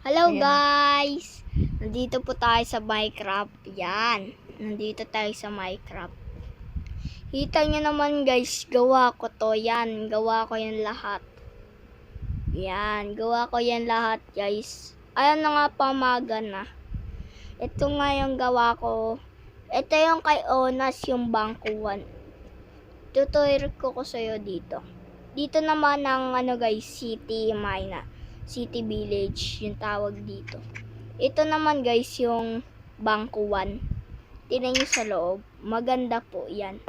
Hello Ayan. guys! Nandito po tayo sa Minecraft. Yan. Nandito tayo sa Minecraft. Kita nyo naman guys, gawa ko to. Yan. Gawa ko yan lahat. Yan. Gawa ko yan lahat guys. Ayan na nga pamaga na. Ito nga yung gawa ko. Ito yung kay Onas, yung bangkuan. Tuturuan ko sa'yo dito. Dito naman ang guys, city mine. City village yung tawag dito. Ito naman guys yung bangkuan. Tingnan nyo sa loob. Maganda po yan.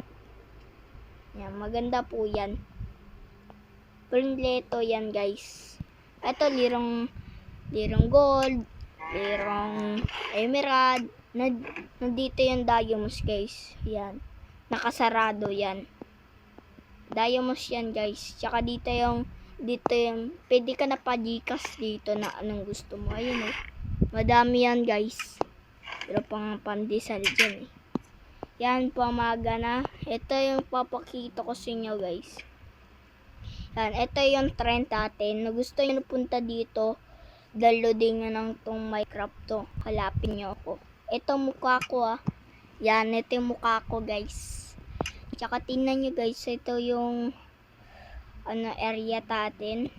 Yan, maganda po yan. Kompleto yan guys. Ito lirong gold, lirong emerald. Nandito yung diamonds guys. Yan. Nakasarado yan. Diamonds yan guys. Tsaka dito yung pwede ka na pa-Gcash dito na anong gusto mo. Ayun madami yan guys. Pero pang pandesal dyan Yan, pamaga na. Ito yung papakita ko sa inyo guys. Yan, ito yung trend natin. Na gusto nyo punta dito, downloadin nyo ng tong Minecraft to. Halapin nyo ako. Ito mukha ko Yan, ito yung mukha ko guys. Tsaka tingnan nyo guys, ito yung area natin.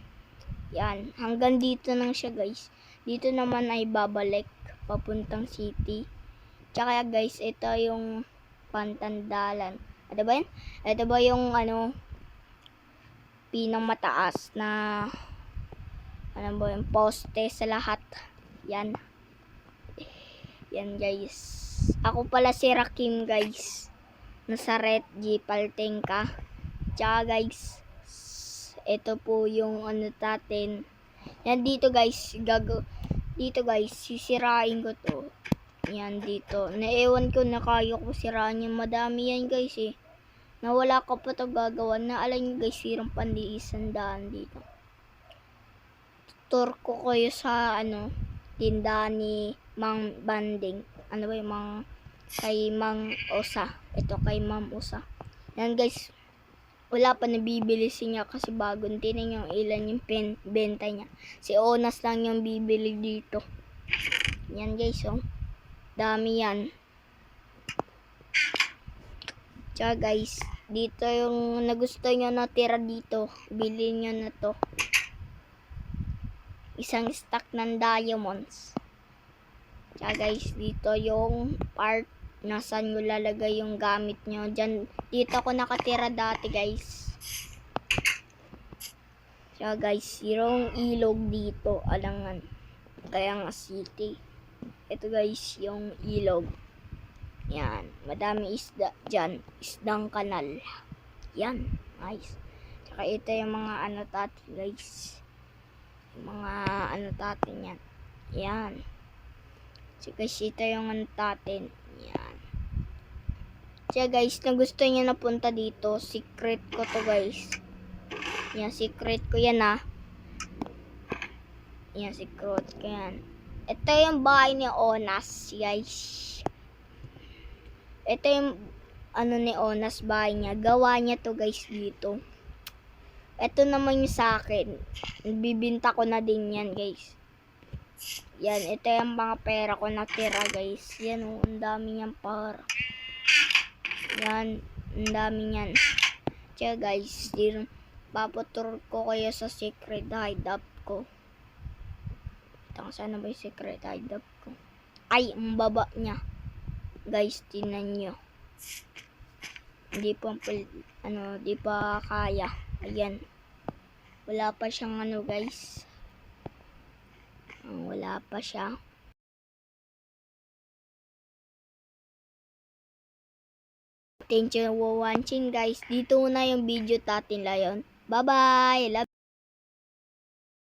Yan, hanggang dito lang siya guys. Dito naman ay babalik papuntang city. Tsaka guys, ito yung pantandalan. Ano ba yan? Ito ba yung pinamataas na ba yung poste sa lahat. Yan. Yan guys. Ako pala si Rakim guys. Nasa Red G Paltengka. Tsaka guys, ito po yung natin. Yan dito guys, dito guys, sisirain ko to. Yan dito. Naewan ko na kaya ko siraan yung madami yan guys Nawala ko pa to gagawa na alam nyo guys, sirang pandiisan daan dito. Tour ko kayo sa tindahan ni Mang Banding. Ano ba yung kay Mang Osa. Ito kay Ma'am Osa. Yan guys. Wala pa nabibili siya kasi bagong tinan yung ilan yung benta niya. Si Onas lang yung bibili dito. Yan guys Dami yan. Tsaka guys, dito yung nagusto nyo na tira dito. Bili nyo na to. Isang stack ng diamonds. Tsaka guys, dito yung part nasaan nyo lalagay yung gamit nyo. Dito ako nakatira dati guys. Tsaka guys, yung ilog dito, alangan. Kaya nga city. Ito guys, yung ilog. Yan, madami isda dyan. Isdang kanal. Yan, nice. Tsaka ito yung mga tatin guys. Yung mga tatin yan. Yan. So guys, ito yung natin. Yan. So guys, na gusto niyo na punta dito, secret ko to guys. Yan, secret ko yan Yan, secret ko yan. Ito yung bahay ni Onas guys. Ito yung ni Onas bahay niya. Gawa niya to guys dito. Ito naman yung sa akin. Bibinta ko na din yan guys. Yan, ito yung mga pera ko natira guys. Yan ang dami niyang para. Yan, ang dami niyan. Tsaka guys, papatur ko kayo sa secret hideout ko. Sana ba yung secret hideout ko? Ay, ang baba niya. Guys, tingnan nyo. Hindi pa kaya. Ayan. Wala pa siyang guys. Wala pa siya. Thank you for watching guys. Dito na yung video natin ngayon. Bye bye.